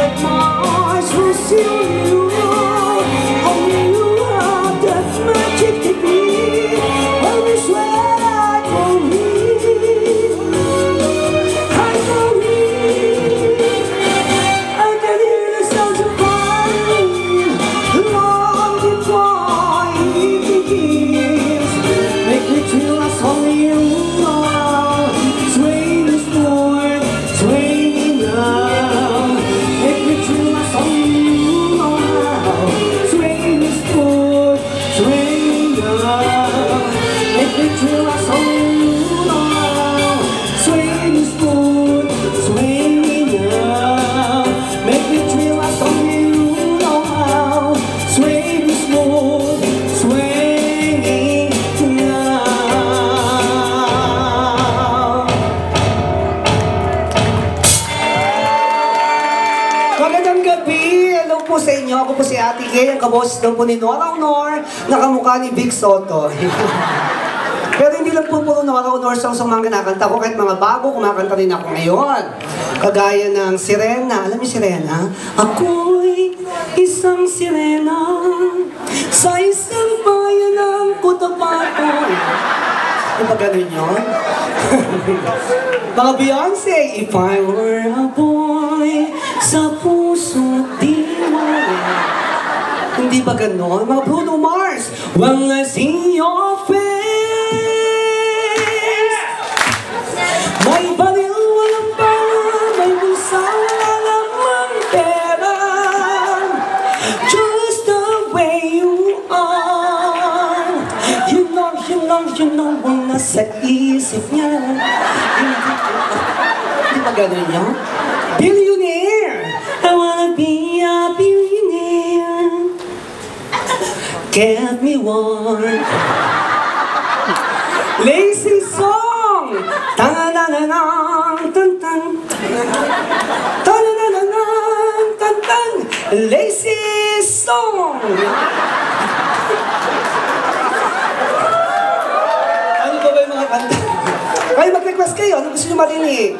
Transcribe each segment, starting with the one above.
but my eyes will see you. Only you have that magic technique. When you swear for me, I believe I can hear the sounds of violin long before it begins. Make me feel like only you know. Sway this boy, sway me now. Make me feel like only you know how. Sway this boy, sway me now. Make me feel like only you know how. Sway this boy, sway me now. Make me feel like only you know how. Sway this boy, sway me now. Magandang gabi! Hello po sa inyo. Ako po si Ate Gay, ang kaboses daw po ni Nora Honor, nakamukha ni Vic Soto. Pero hindi lang po puro Nora Honor songs ang mga kinakanta ko, kahit mga bago, kumakanta rin ako ngayon. Kagaya ng Sirena. Alam niyo Sirena? Ako'y isang sirena sa isang bayan ng Cotabato. Di ba ganun yun? Mga Beyonce, if I were a boy, sa puso di mo. Hindi ba ganun? Mga Bruno Mars, when I see your face, may baril walang bala, may bulsa wala namang pera. Just the way you are. You know, kung nasa isip niya. Hindi ba ganun yun? Billionaire! I wanna be a billionaire. Get me one. Lazy song! Tangananang, tan-tan. Tangananang, tan-tan. Lazy song! Ano ba yung mga kanta? Kayo mag-request kayo, ano gusto nyo marinig?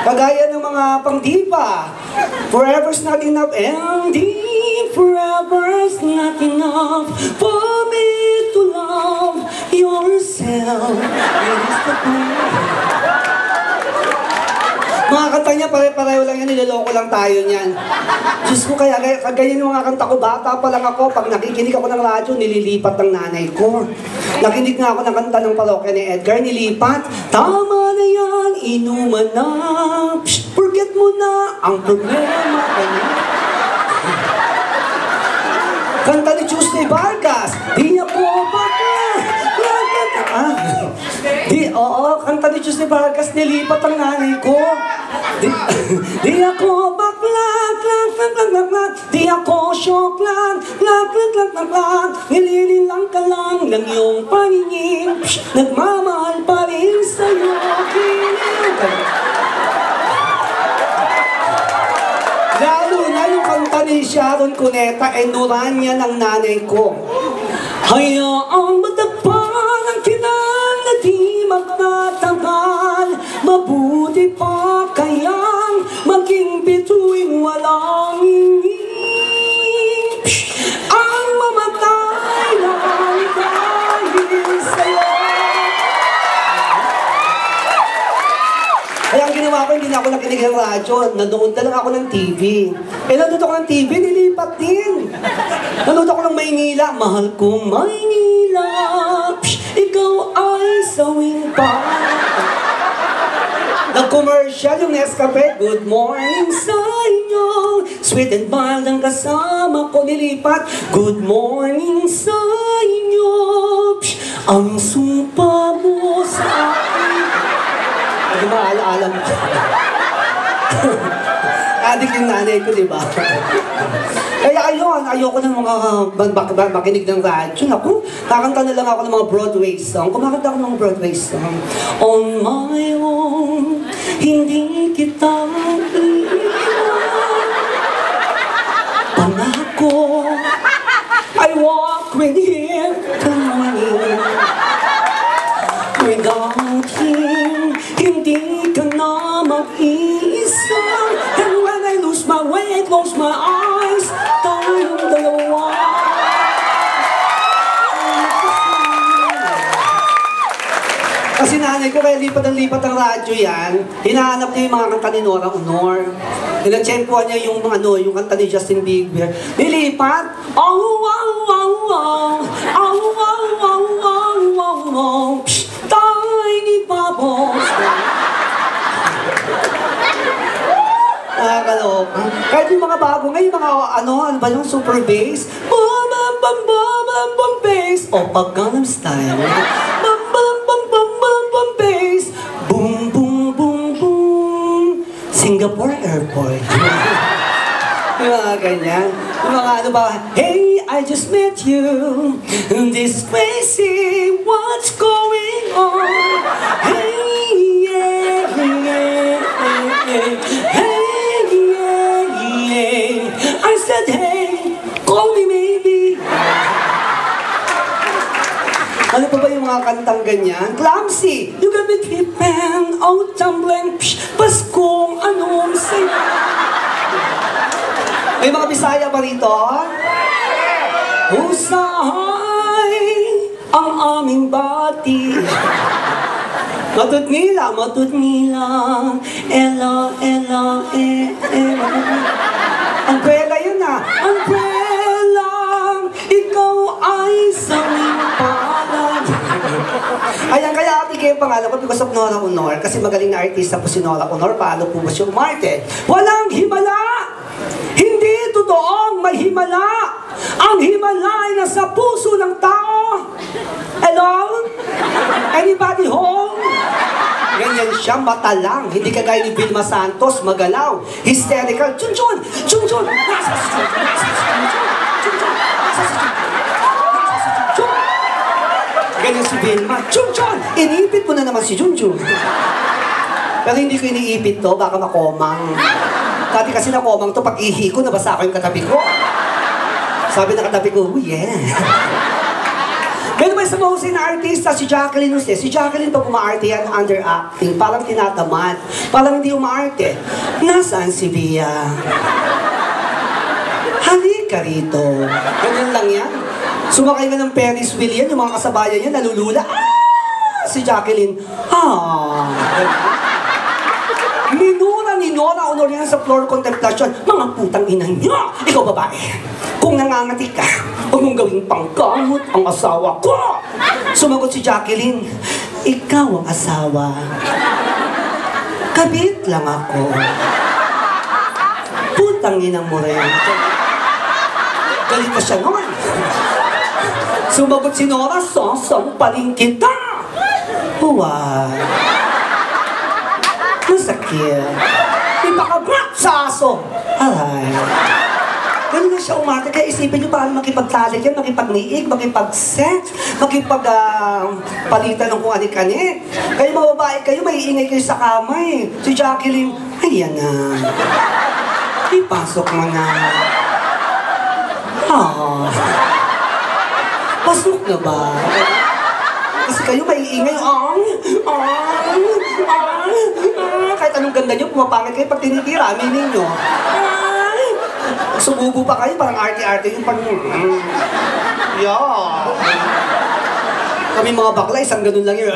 Kagaya ng mga pang-diva. Forever's not enough, and forever's not enough for me to love yourself. It is the mga kanta niya, pare-pareho lang yan, niloloko lang tayo niyan. Diyos ko, kaya ganyan yung mga kanta ko, bata pa lang ako, pag nakikinig ako ng radyo, nililipat ng nanay ko. Nakinig nga ako ng kanta ng parokya ni Edgar, nilipat. Tama na yan, inuman na, psh, forget mo na ang problema ka na. Kanta ni Tuesday Vargas, di niya po bakla. Kanta ni Tuesday Vargas, nilipat ang nanay ko. Di ako bakla, di ako shock lang, nilililang ka lang ng iyong paningin, nagmamahal pa rin sa'yo, lalo na yung kanta ni Sharon Cuneta, Enduranya ng nanay ko. Hayaang matagpan ang kinang na di magtatagal, mabuti pa kayang maging bituing walang ingin. Ang mamatay lang dahil sa'yo. Kaya ang ginawa ko, hindi na ako nakinig ng radyo, nanood na lang ako ng TV. Nanood ako ng TV, nilipat din. Nanood ako ng Maynila, mahal kong Maynila, ikaw ay sawing pa. Nag-commercial yung Nescafe, good morning sa inyo. Sweet and mild ang kasama ko, nilipat, good morning sa inyo. Ang sumpa mo sa akin. Hindi maalaala mo. Adik yung nanay ko, di ba? Kaya ayoko ng mga makinig ng radyo. Naku, kakanta na lang ako ng mga Broadway song. Kumakanta ako ng mga Broadway song. On my own, hindi kita iiwan. Pangako, I walk with him tonight. Without him, hindi ka na mag-iisa. And when I lose my way, close my eyes, tayong dalawa. Kasi nanay ko, kaya lipat ang radyo yan, hinahanap niya yung mga kanta ni Nora Honor. Nila-tsempuan niya yung kanta ni Justin Bieber. Nilipat, oh, wow, wow, wow, oh, wow, wow, wow, wow, wow, psh, tiny bubbles. Nakakaloka. Kahit yung mga bago ngayon, mga ano ba yung super bass? Bum, bum, bum, bum, bum, bum, bass. O, pag Gangnam Style. Bum, bum, bum, bum, bum, bum, bass. Boom, boom, boom, boom. Singapore Airport. Yung mga ganyan. Yung mga ano ba, hey, I just met you. This is crazy. What's going on? Hey, yeah, yeah, yeah, yeah. I said, hey, call me maybe. Ano pa ba yung mga kantang ganyan? Clumsy, you got me tripping, oh tumbling, Paskong anong saya. May mga Bisaya ba rito? Husay ang aming bati. Matut nila, ela, umbrella yun ah. Umbrella, ikaw ay salimpalan. Ayan, kaya ati kayo pangalan ko because of Nora Honor. Kasi magaling na artista po si Nora Honor. Paano po ba siya umarte? Walang himala! Hindi totoong may himala! Ang himala ay nasa puso ng tao! Hello? Anybody home? Ganyan siya, mata lang. Hindi kagaya ni Vilma Santos, magalaw, hysterical. Chun-chun! Chun-chun! Ganyan si Vilma. Chun-chun! Iniipit mo na naman si Chun-chun. Pero hindi ko iniipit to, baka makomang. Dati kasi nakomang to, pag ihi ko, nabasa ko yung katabi ko. Sabi na katabi ko, oh yeah. Pero may sa mahusay na artista, si Jacqueline Jose. Si Jacqueline pag umaarte yan, underacting. Parang tinatamad. Parang hindi umaarte. Nasaan si Bia? Halika rito. Ganyan lang yan. Sumakay ka ng Ferris wheel yan, yung mga kasabayan yan, nalulula. Ah! Si Jacqueline, minura ni Nora Honor yan sa floor contemplation. Mga putang ina niya! Ikaw babae, kung nangangati ka, huwag mong gawing pangkamot ang asawa ko! Sumagot si Jacqueline, ikaw ang asawa. Kabit lang ako. Putang ina mo rin. Galit na siya naman. Sumagot si Nora, sasampalin kita. Huwag. Masakit. May pakabrak sa aso. Aray. Ganun na siya umarte. Kaya isipin niyo paano makipagtalik yan, makipagniig, makipag-sex, makipag-palitan ng kung anik-anik. Kayo mga babae kayo, may iingay kayo sa kama eh. Si Jacqueline, ayan na. Ipasok mo na. Pasok na ba? Kasi kayo may iingay, kahit anong ganda nyo, pumapangit kayo pag tinitira, aminin nyo. Sumubo pa kayo, parang arte-arte yung yeah. Kami mga bakla, isang ganun lang yun.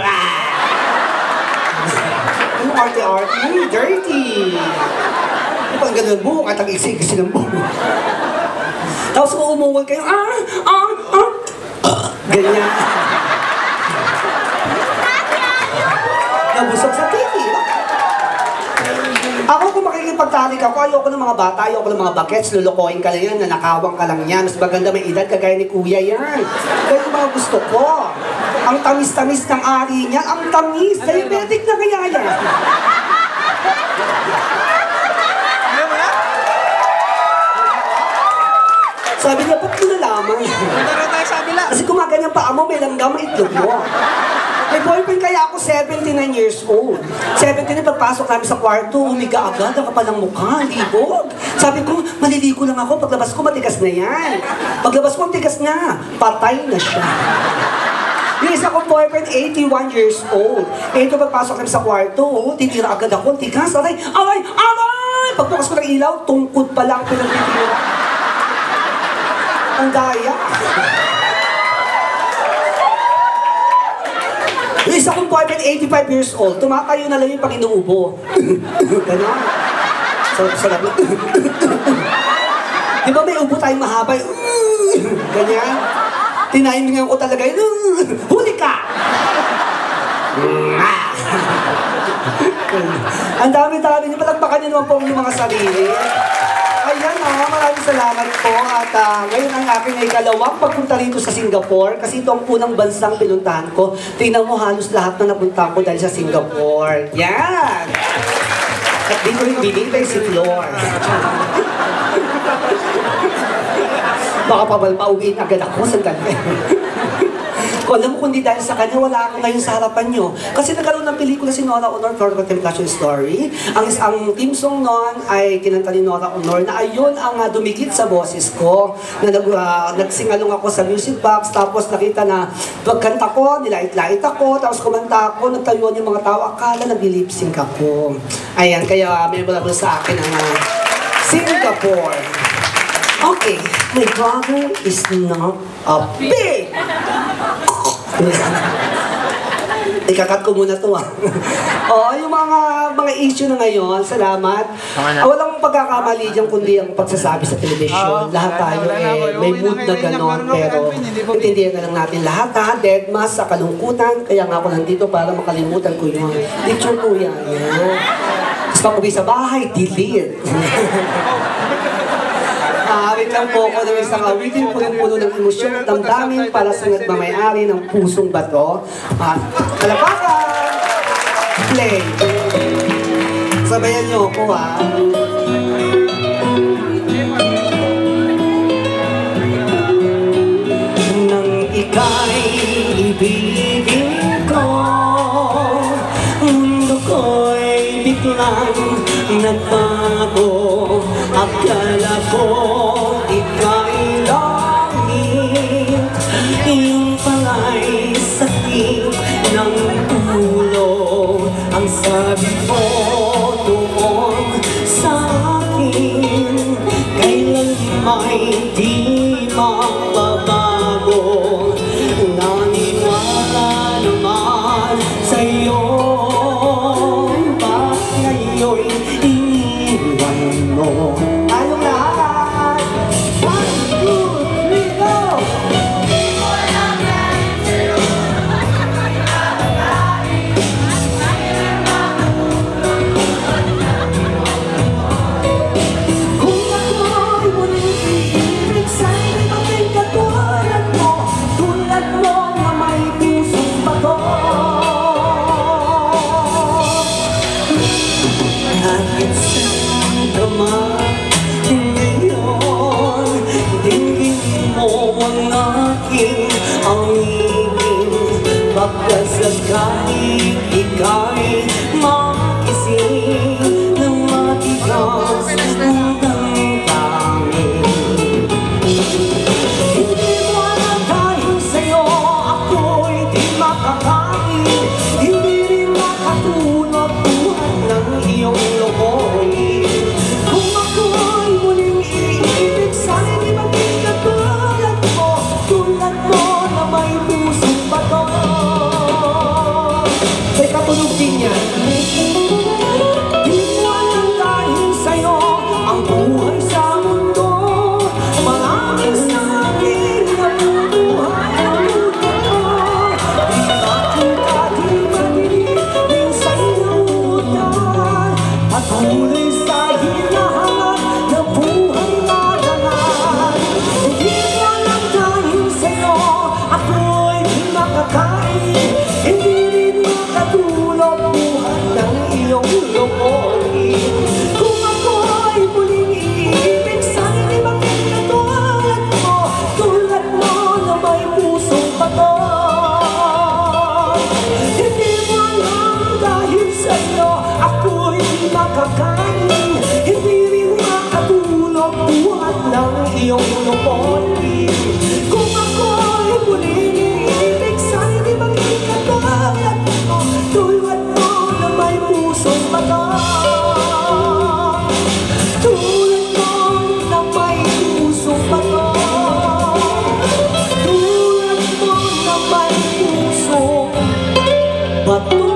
Anong arte-arte? Dirty. Yung pang ganun buhok at ang isi-isi ng buhok. Tapos kung umungol kayo, ganyan. Nabusog sa TV. Ako kung makikipagtalik ako, ayoko ng mga bata, ayoko ng mga bagets, lulukoyin ka lang yan, nanakawang ka lang yan. Mas maganda may edad, kagaya ni Kuya yan. Kaya yung mga gusto ko. Ang tamis-tamis ng ari niya, ang tamis. Diabetic na kaya yan. Sabi niya, ba't ko nalaman? Kasi kumaganyan pa mo, may langgam ang itlog mo. May boyfriend kaya ako 79 years old. 79 pagpasok namin sa kwarto, humiga agad, ang kapal ng mukha, libog. Sabi ko, maliligo lang ako, paglabas ko matigas na yan. Paglabas ko, matigas na. Patay na siya. Yung isa kong boyfriend, 81 years old. Ito pagpasok namin sa kwarto, titira agad ako, tigas, aray, aray, aray! Pagbukas ko ng ilaw, tungkod pa lang pinagpipira. Ang daya. Yung isa kong boyfriend, 85 years old, tumatayo na lang yung pag inuubo. Ganon. Sarap na. Di ba may ubo tayong mahaba? Ganyan. Tinayimingan ko talaga yun. Huli ka! Ang dami-dami niyo. Palagpakan niyo naman po yung mga sarili. Ayan maraming salamat po. At ngayon ang aking ikalawang pagpunta rito sa Singapore. Kasi ito ang unang bansang pinuntahan ko. Tingnan mo halos lahat na napunta ko dahil sa Singapore. Yan! At dito rin binintay si Flor. Baka pauwiin agad ako sa gabi. Kung alam mo, kundi dahil sa kanya, wala ako ngayon sa harapan nyo. Kasi nagkaroon ng pelikula si Nora Honor for Contemplation Story. Ang team song noon ay kinanta ni Nora Honor na ayun ang dumikit sa boses ko. Na nagsingalong ako sa music box, tapos nakita na pagkanta ko, nilait-lait ako, tapos kumanta ako, nagtayuan yung mga tao, akala nag-lip-sync ako. Ayan, kaya memorable sa akin ang Singapore. Okay, my brother is not a pig! Ikakat ko muna to yung mga issue na ngayon, salamat. Walang pagkakamali dyan kundi ang pagsasabi sa television. Lahat tayo may mood na ganon, pero intindihan na lang natin lahat deadmas sa kalungkutan. Kaya nga ako nandito para makalimutan ko yung picture ko yan. Tapos pag uwi sa bahay, delete. Wait lang po ako ng isang awitin punong-puno ng emosyon at damdamin para sa nagmamayari ng pusong bato. Kalapakan! Play! Sabayan niyo ako Nang ika'y ibigin ko, mundo ko'y biglang nagbago. Akala ko ika'y langit, iyong pala'y sakit ng ulo. Ang sabi mo noon sa akin, kailan may di mababago. Naniwala naman sa'yo, bakit ngayon'y iniwan mo? Anong lahat? 1, 2, 3, go! Kung ako'y muling iibig sa'yo, bakit katulad mo? Tulad mo na may pusong bato. Kahit saan ka man ngayon, tingin mo ang aking angin. Pagkasakali ika'y makising ng matigas ng damdamin. Hindi mo alam dahil sa'yo ako'y di makakain. Hindi rin makatulog buhat ng iyong lokohin. Kung ako'y muling iibig sa'yo, di maging katulad mo. Tulad mo na may pusong bato. May katulog din yan. Di mo alam dahil sa'yo ang buhay sa mundo. Maraming sa akin na bubuhay ang mundo ko. Di makita, di madinig, minsan nauutan. Patuloy sa hinahanap ng buhay na dalan. Di mo alam dahil sa'yo ako'y di makakain. Hindi rin makatulog buhat ng iyong lokohin. Kung ako'y muling iibig sa'yo, di bakit katulad mo? Tulad mo na may pusong bato. Hindi mo alam dahil sa'yo ako'y di makakain. Hindi rin makatulog buhat ng iyong lokohin. Kung ako'y muling iibig sa'yo, di bakit katulad mo? Tulad mo na may pusong bato. may puso bato